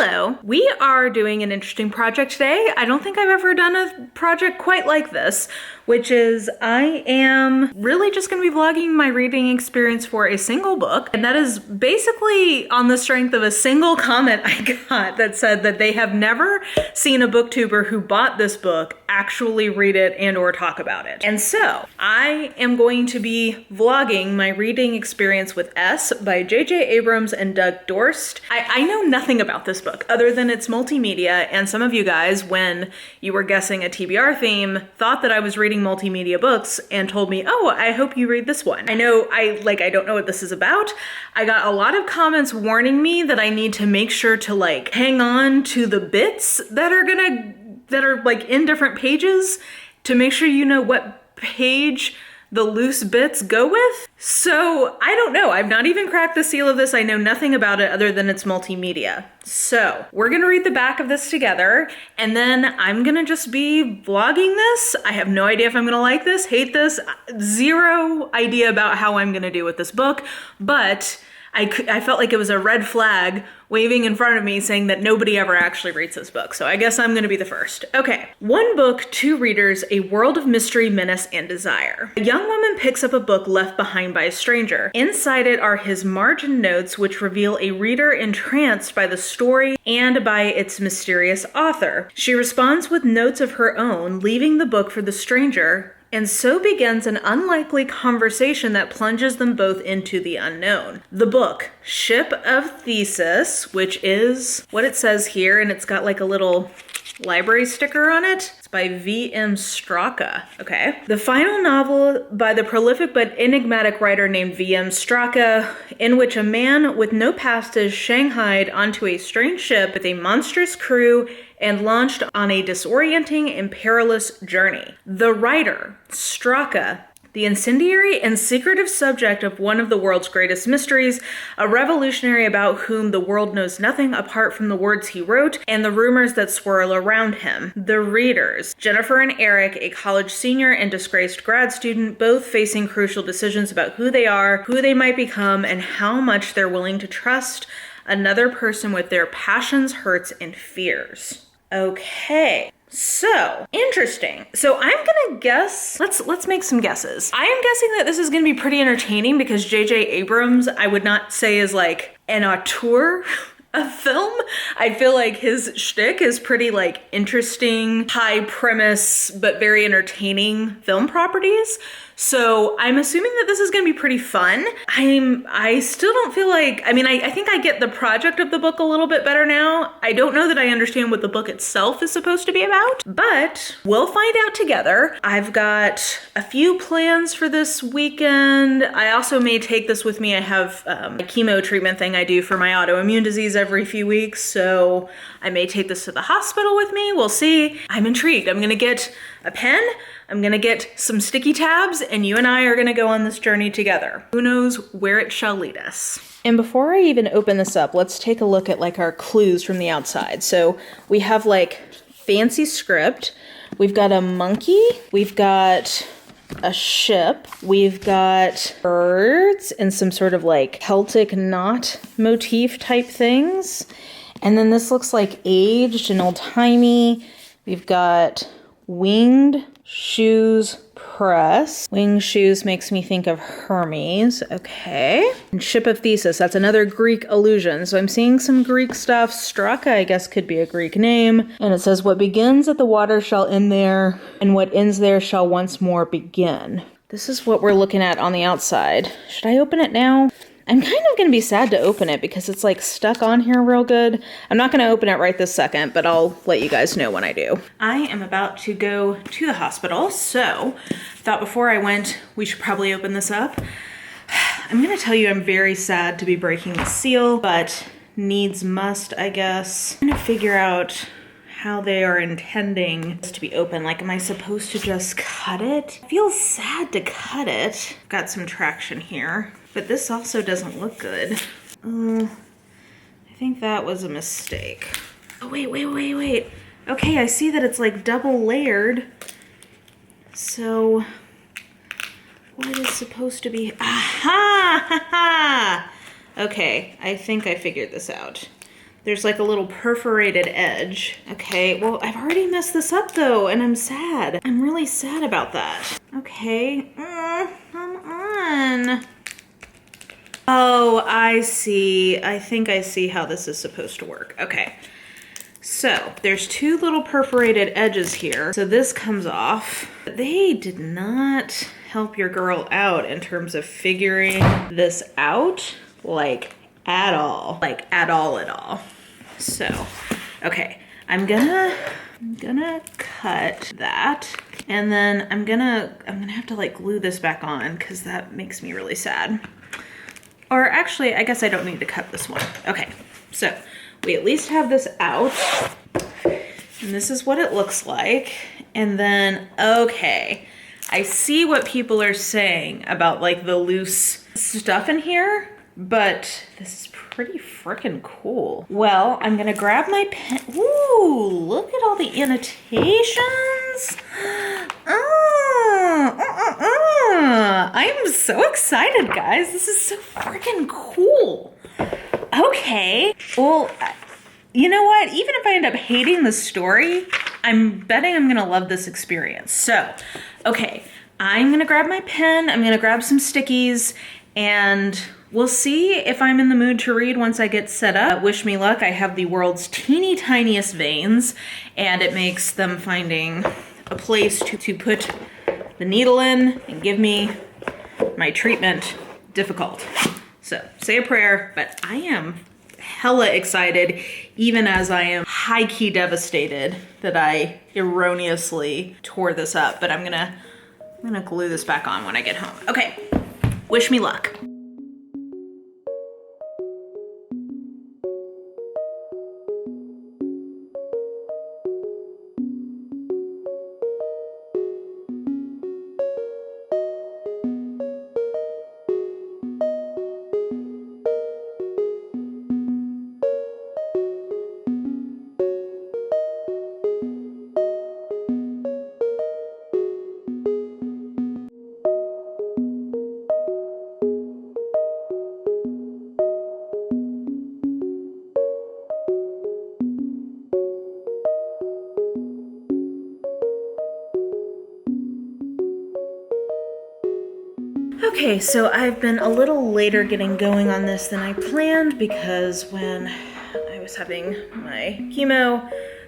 Hello. We are doing an interesting project today. I don't think I've ever done a project quite like this, which is I am really just going to be vlogging my reading experience for a single book. And that is basically on the strength of a single comment I got that said that they have never seen a booktuber who bought this book actually read it and or talk about it. And so I am going to be vlogging my reading experience with S by J.J. Abrams and Doug Dorst. I know nothing about this book other than it's multimedia, and some of you guys, when you were guessing a TBR theme, thought that I was reading multimedia books and told me, oh, I hope you read this one. I don't know what this is about. I got a lot of comments warning me that I need to make sure to hang on to the bits that are in different pages to make sure you know what page the loose bits go with. So I don't know. I've not even cracked the seal of this. I know nothing about it other than it's multimedia. So we're gonna read the back of this together, and then I'm gonna just be vlogging this. I have no idea if I'm gonna like this, hate this, zero idea about how I'm gonna do with this book, but I felt like it was a red flag waving in front of me saying that nobody ever actually reads this book. So I guess I'm gonna be the first. Okay. One book, two readers, a world of mystery, menace, and desire. A young woman picks up a book left behind by a stranger. Inside it are his margin notes, which reveal a reader entranced by the story and by its mysterious author. She responds with notes of her own, leaving the book for the stranger, and so begins an unlikely conversation that plunges them both into the unknown. The book, Ship of Theseus, which is what it says here, and it's got like a little library sticker on it. It's by V.M. Straka, okay? The final novel by the prolific but enigmatic writer named V.M. Straka, in which a man with no past is shanghaied onto a strange ship with a monstrous crew and launched on a disorienting and perilous journey. The writer, Straka, the incendiary and secretive subject of one of the world's greatest mysteries, a revolutionary about whom the world knows nothing apart from the words he wrote and the rumors that swirl around him. The readers, Jennifer and Eric, a college senior and disgraced grad student, both facing crucial decisions about who they are, who they might become, and how much they're willing to trust another person with their passions, hurts, and fears. Okay. So, interesting. So I'm gonna guess, let's make some guesses. I am guessing that this is gonna be pretty entertaining because J.J. Abrams, I would not say is like an auteur of film. I feel like his shtick is pretty interesting, high premise, but very entertaining film properties. So I'm assuming that this is gonna be pretty fun. I still don't feel like, I think I get the project of the book a little bit better now. I don't know that I understand what the book itself is supposed to be about, but we'll find out together. I've got a few plans for this weekend. I also may take this with me. I have a chemo treatment thing I do for my autoimmune disease every few weeks, so I may take this to the hospital with me. We'll see. I'm intrigued. I'm gonna get a pen, I'm gonna get some sticky tabs, and you and I are gonna go on this journey together. Who knows where it shall lead us. And before I even open this up, let's take a look at our clues from the outside. So we have fancy script, we've got a monkey, we've got a ship, we've got birds and some sort of Celtic knot motif type things. And then this looks aged and old-timey. We've got winged shoes press. Winged shoes makes me think of Hermes. Okay. And Ship of Theseus, that's another Greek allusion. So I'm seeing some Greek stuff. Straka, I guess, could be a Greek name. And it says, what begins at the water shall end there, and what ends there shall once more begin. This is what we're looking at on the outside. Should I open it now? I'm kind of going to be sad to open it because it's stuck on here real good. I'm not going to open it right this second, but I'll let you guys know when I do. I am about to go to the hospital, so thought before I went, we should probably open this up. I'm going to tell you I'm very sad to be breaking the seal, but needs must, I guess. I'm going to figure out how they are intending this to be open. Am I supposed to just cut it? It feels sad to cut it. Got some traction here, but this also doesn't look good. I think that was a mistake. Oh, wait. Okay, I see that it's double layered. So what is supposed to be? Aha! Okay, I think I figured this out. there's like a little perforated edge. Okay, well, I've already messed this up though, and I'm sad. I'm really sad about that. Okay, come on. Oh, I see. I think I see how this is supposed to work. Okay. So there's two little perforated edges here. So this comes off. They did not help your girl out in terms of figuring this out, like at all. Like at all. So, okay, I'm gonna cut that, and then I'm gonna have to like glue this back on because that makes me really sad. Or actually, I guess I don't need to cut this one. Okay, so we at least have this out, and this is what it looks like. And then, okay, I see what people are saying about like the loose stuff in here, but this is pretty freaking cool. Well, I'm gonna grab my pen. Ooh, look at all the annotations. I'm so excited, guys. This is so freaking cool. Okay, well, you know what? Even if I end up hating the story, I'm betting I'm gonna love this experience. So, okay, I'm gonna grab my pen, I'm gonna grab some stickies, and we'll see if I'm in the mood to read once I get set up. Wish me luck. I have the world's teeny tiniest veins, and it makes them finding a place to put the needle in and give me my treatment difficult. So say a prayer, but I am hella excited, even as I am high-key devastated that I erroneously tore this up, but I'm gonna glue this back on when I get home. Okay, wish me luck. Okay, so I've been a little later getting going on this than I planned because when I was having my chemo,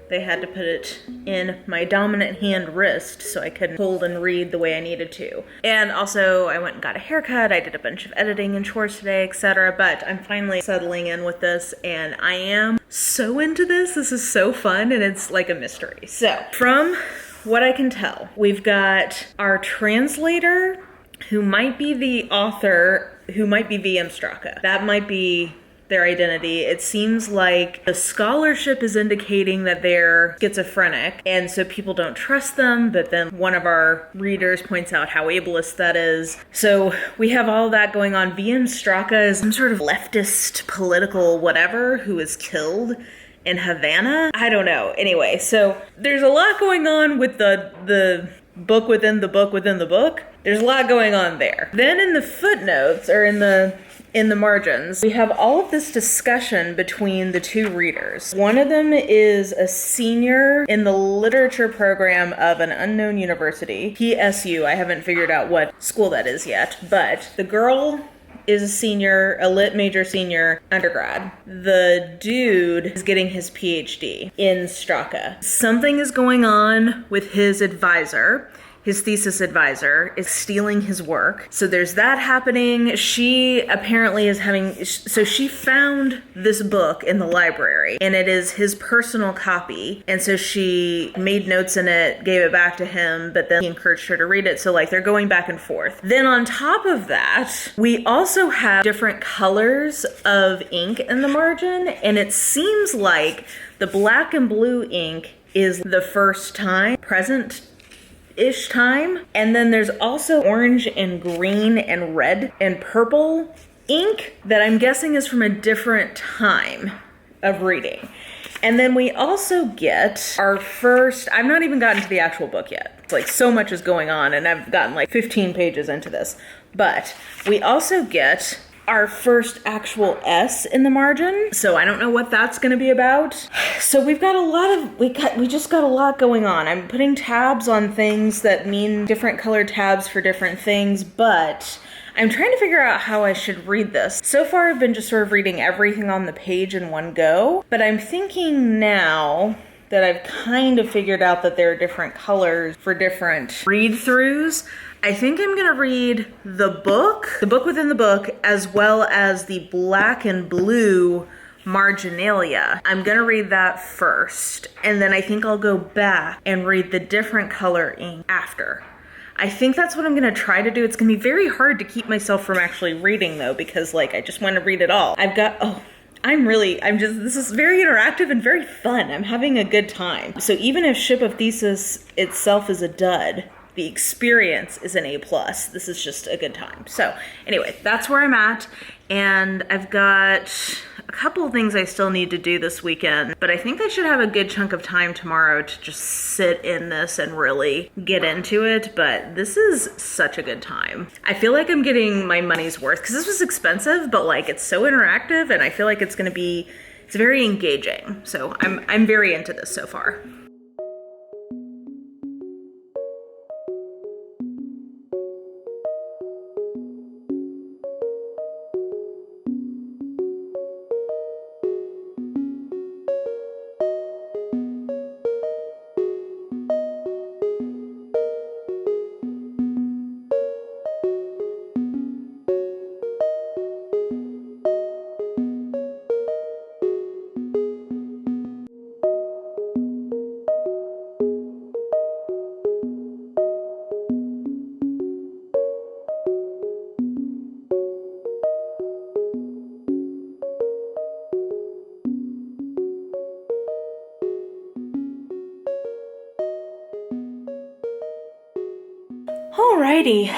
they had to put it in my dominant hand wrist so I could hold and read the way I needed to. And also I went and got a haircut, I did a bunch of editing and chores today, etc. But I'm finally settling in with this and I am so into this. This is so fun and it's like a mystery. So from what I can tell, we've got our translator who might be the author, who might be VM Straka. That might be their identity. It seems like the scholarship is indicating that they're schizophrenic, and so people don't trust them, but then one of our readers points out how ableist that is. So we have all that going on. VM Straka is some sort of leftist political whatever who is killed in Havana. I don't know. Anyway, so there's a lot going on with the book within the book within the book. There's a lot going on there. Then in the footnotes, or in the margins, we have all of this discussion between the two readers. One of them is a senior in the literature program of an unknown university, PSU. I haven't figured out what school that is yet, but the girl is a senior, a lit major senior undergrad. The dude is getting his PhD in Straka. Something is going on with his advisor. His thesis advisor is stealing his work. So there's that happening. She apparently is so she found this book in the library and it is his personal copy. And so she made notes in it, gave it back to him, but then he encouraged her to read it. So like they're going back and forth. Then on top of that, we also have different colors of ink in the margin. And it seems like the black and blue ink is the first time, present-ish time. And then there's also orange and green and red and purple ink that I'm guessing is from a different time of reading. And then we also get our first, I've not even gotten to the actual book yet. It's like so much is going on and I've gotten like 15 pages into this. But we also get our first actual S in the margin. So I don't know what that's gonna be about. So we've got a lot of, we just got a lot going on. I'm putting tabs on things that mean different colored tabs for different things, but I'm trying to figure out how I should read this. So far I've been just sort of reading everything on the page in one go, but I'm thinking now that I've kind of figured out that there are different colors for different read-throughs. I think I'm gonna read the book within the book, as well as the black and blue marginalia. I'm gonna read that first, and then I think I'll go back and read the different color ink after. I think that's what I'm gonna try to do. It's gonna be very hard to keep myself from actually reading though, because like I just want to read it all. This is very interactive and very fun. I'm having a good time. So even if Ship of Theseus itself is a dud, the experience is an A+. This is just a good time. So anyway, that's where I'm at. And I've got a couple of things I still need to do this weekend, but I think I should have a good chunk of time tomorrow to just sit in this and really get into it. But this is such a good time. I feel like I'm getting my money's worth because this was expensive, but like it's so interactive and I feel like it's very engaging. So I'm very into this so far. Alrighty,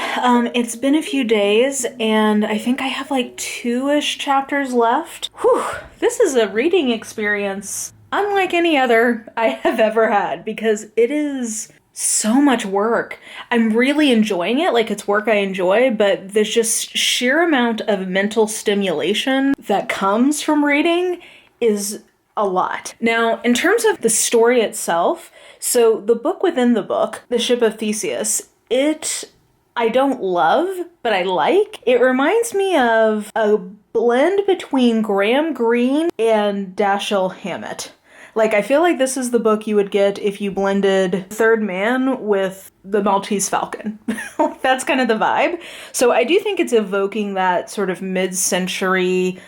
it's been a few days and I think I have like 2-ish chapters left. Whew, this is a reading experience unlike any other I have ever had because it is so much work. I'm really enjoying it, like it's work I enjoy, but there's just sheer amount of mental stimulation that comes from reading is a lot. Now, in terms of the story itself, so the book within the book, The Ship of Theseus, I don't love, but I like. It reminds me of a blend between Graham Greene and Dashiell Hammett. Like, I feel like this is the book you would get if you blended Third Man with the Maltese Falcon. That's kind of the vibe. So I do think it's evoking that sort of mid-century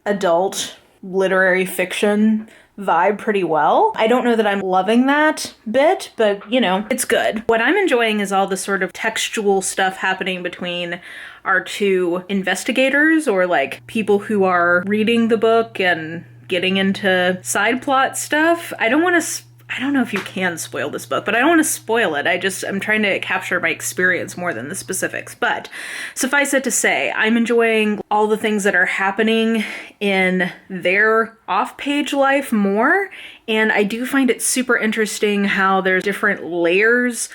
adult literary fiction vibe pretty well. I don't know that I'm loving that bit, but you know, it's good. What I'm enjoying is all the sort of textual stuff happening between our two investigators, or like people who are reading the book and getting into side plot stuff. I don't know if you can spoil this book, but I don't want to spoil it. I'm trying to capture my experience more than the specifics. But suffice it to say, I'm enjoying all the things that are happening in their off-page life more. And I do find it super interesting how there's different layers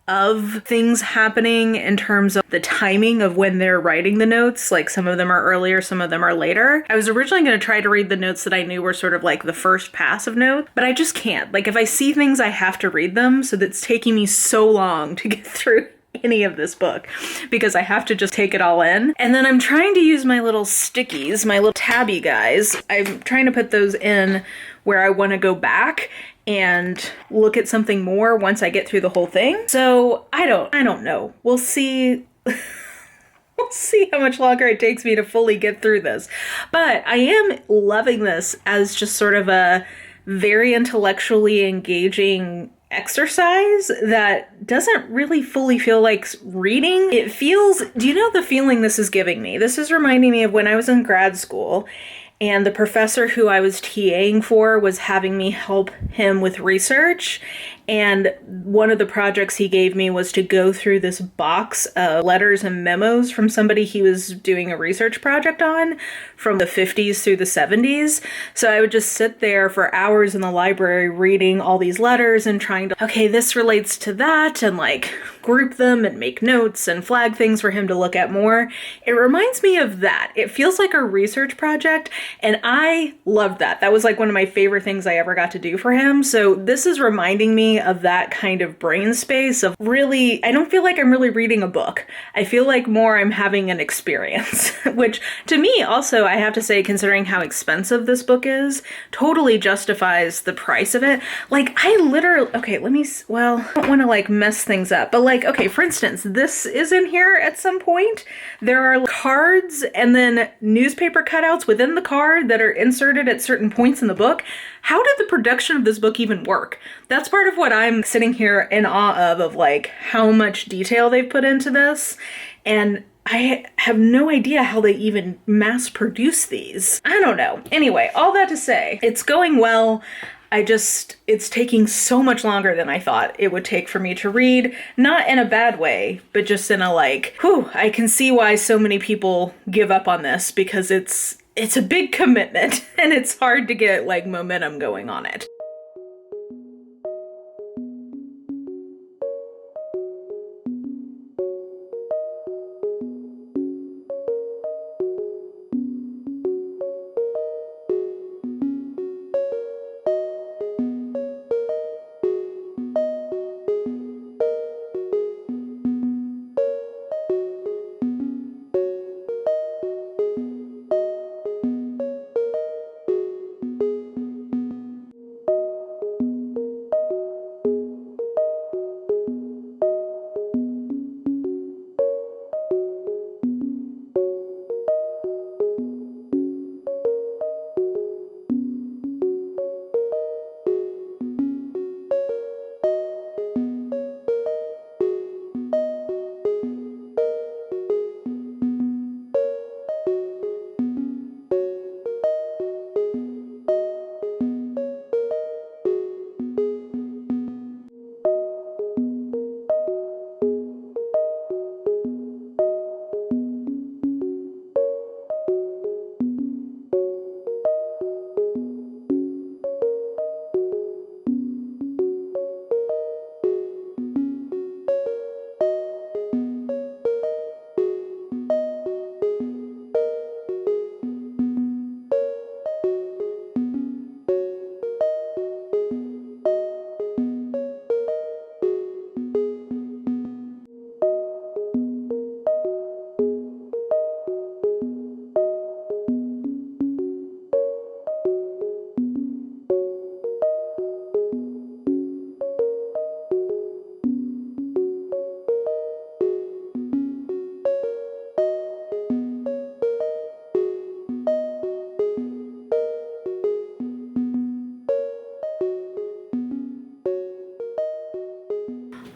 of things happening in terms of the timing of when they're writing the notes. Like some of them are earlier, some of them are later. I was originally going to try to read the notes that I knew were sort of like the first pass of notes, but I just can't. Like if I see things, I have to read them. So that's taking me so long to get through any of this book because I have to just take it all in. And then I'm trying to use my little stickies, my little tabby guys. I'm trying to put those in where I want to go back and look at something more once I get through the whole thing. So I don't know. We'll see. We'll see how much longer it takes me to fully get through this. But I am loving this as just sort of a very intellectually engaging exercise that doesn't really fully feel like reading. It feels, do you know the feeling this is giving me? This is reminding me of when I was in grad school and the professor who I was TAing for was having me help him with research. And one of the projects he gave me was to go through this box of letters and memos from somebody he was doing a research project on from the 50s through the 70s. So I would just sit there for hours in the library reading all these letters and trying to, okay, this relates to that, and like group them and make notes and flag things for him to look at more. It reminds me of that. It feels like a research project, and I loved that. That was like one of my favorite things I ever got to do for him. So this is reminding me of that kind of brain space of really, I don't feel like I'm really reading a book. I feel like more I'm having an experience, which to me also, I have to say, considering how expensive this book is, totally justifies the price of it. Like I literally, okay, well, I don't want to like mess things up, but like, okay, for instance, this is in here at some point. There are cards and then newspaper cutouts within the card that are inserted at certain points in the book. How did the production of this book even work? That's part of what I'm sitting here in awe of like how much detail they've put into this. And I have no idea how they even mass produce these. I don't know. Anyway, all that to say, it's going well. It's taking so much longer than I thought it would take for me to read. Not in a bad way, but just in a like, whew, I can see why so many people give up on this because it's a big commitment and it's hard to get like momentum going on it.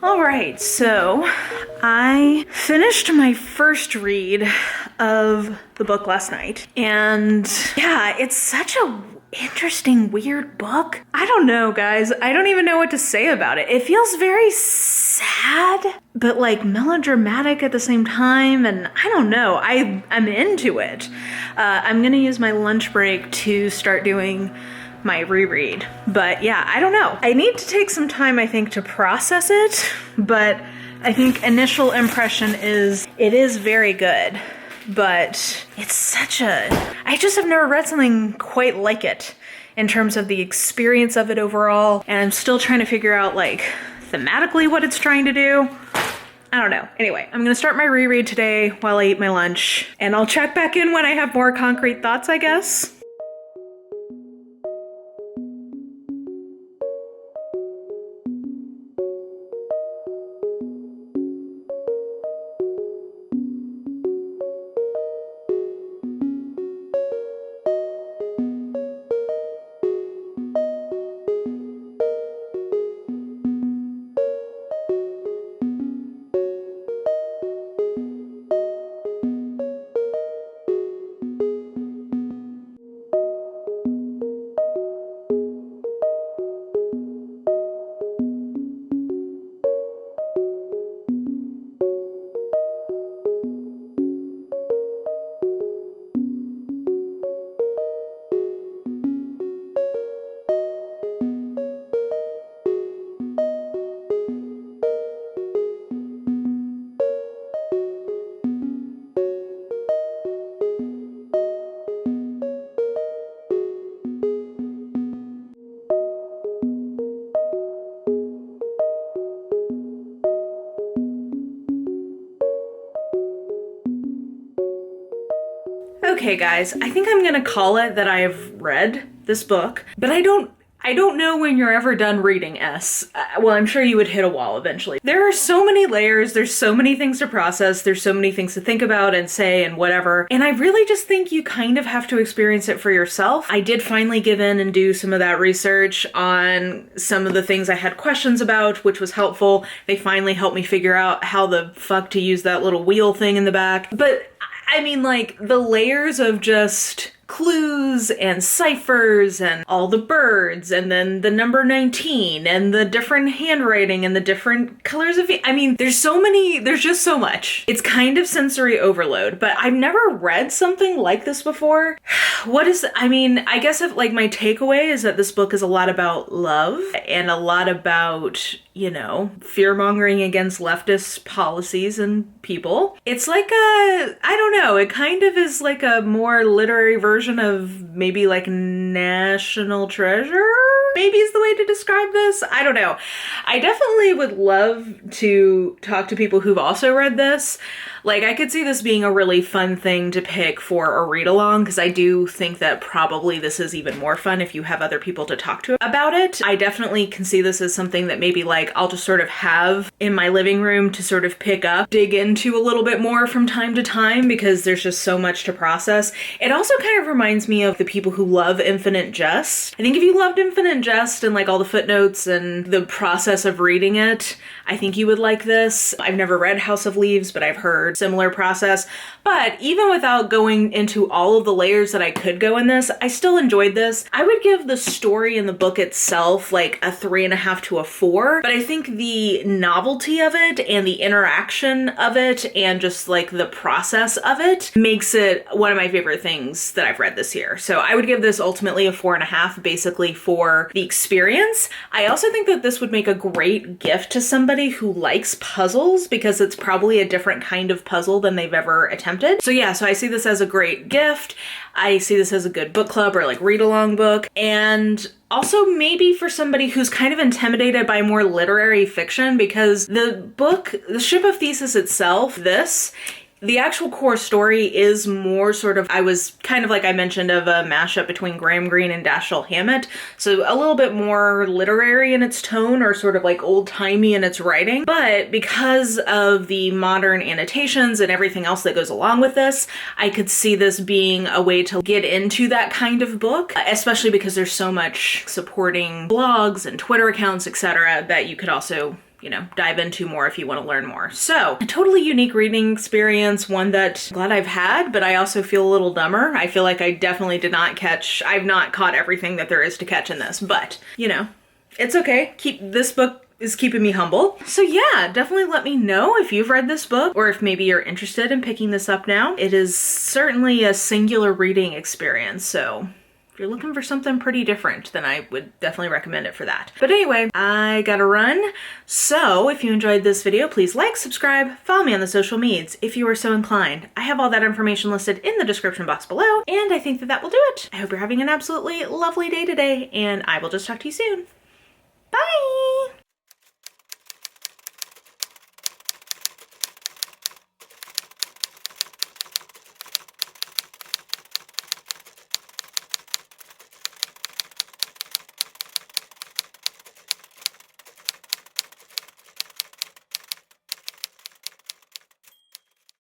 All right, so I finished my first read of the book last night, and yeah, it's such a interesting, weird book. I don't know, guys. I don't even know what to say about it. It feels very sad, but like melodramatic at the same time, and I don't know. I'm into it. I'm gonna use my lunch break to start doing my reread. But yeah, I don't know. I need to take some time, I think, to process it, but I think initial impression is it is very good, but it's such a, I just have never read something quite like it in terms of the experience of it overall, and I'm still trying to figure out like thematically what it's trying to do. I don't know. Anyway, I'm gonna start my reread today while I eat my lunch, and I'll check back in when I have more concrete thoughts, I guess. Okay guys, I think I'm gonna call it that I've read this book, but I don't know when you're ever done reading S. Well, I'm sure you would hit a wall eventually. There are so many layers, there's so many things to process, there's so many things to think about and say and whatever, and I really just think you kind of have to experience it for yourself. I did finally give in and do some of that research on some of the things I had questions about, which was helpful. They finally helped me figure out how the fuck to use that little wheel thing in the back. But I mean, like, the layers of just clues and ciphers and all the birds and then the number 19 and the different handwriting and the different colors of I mean, there's just so much. It's kind of sensory overload, but I've never read something like this before. I guess like my takeaway is that this book is a lot about love and a lot about, you know, fear-mongering against leftist policies and people. It's like I don't know, it kind of is like a more literary version of maybe like National Treasure, maybe is the way to describe this. I don't know. I definitely would love to talk to people who've also read this. Like, I could see this being a really fun thing to pick for a read-along, because I do think that probably this is even more fun if you have other people to talk to about it. I definitely can see this as something that maybe, like, I'll just sort of have in my living room to sort of pick up, dig into a little bit more from time to time, because there's just so much to process. It also kind of reminds me of the people who love Infinite Jest. I think if you loved Infinite Jest and, like, all the footnotes and the process of reading it, I think you would like this. I've never read House of Leaves, but I've heard similar process. But even without going into all of the layers that I could go in this, I still enjoyed this. I would give the story in the book itself like a 3.5 to a 4, but I think the novelty of it and the interaction of it and just like the process of it makes it one of my favorite things that I've read this year. So I would give this ultimately a 4.5, basically for the experience. I also think that this would make a great gift to somebody who likes puzzles, because it's probably a different kind of puzzle than they've ever attempted. So yeah, so I see this as a great gift. I see this as a good book club or like read along book. And also maybe for somebody who's kind of intimidated by more literary fiction, because the book, The Ship of Theseus itself, the actual core story is more sort of, I was kind of like I mentioned, of a mashup between Graham Greene and Dashiell Hammett. So a little bit more literary in its tone, or sort of like old-timey in its writing. But because of the modern annotations and everything else that goes along with this, I could see this being a way to get into that kind of book, especially because there's so much supporting blogs and Twitter accounts, etc., that you could also, you know, dive into more if you want to learn more. So a totally unique reading experience, one that I'm glad I've had, but I also feel a little dumber. I feel like I definitely I've not caught everything that there is to catch in this, but you know, it's okay. This book is keeping me humble. So yeah, definitely let me know if you've read this book, or if maybe you're interested in picking this up now. It is certainly a singular reading experience, so if you're looking for something pretty different, then I would definitely recommend it for that. But anyway, I gotta run. So if you enjoyed this video, please like, subscribe, follow me on the social medias if you are so inclined. I have all that information listed in the description box below, and I think that will do it. I hope you're having an absolutely lovely day today, and I will just talk to you soon. Bye!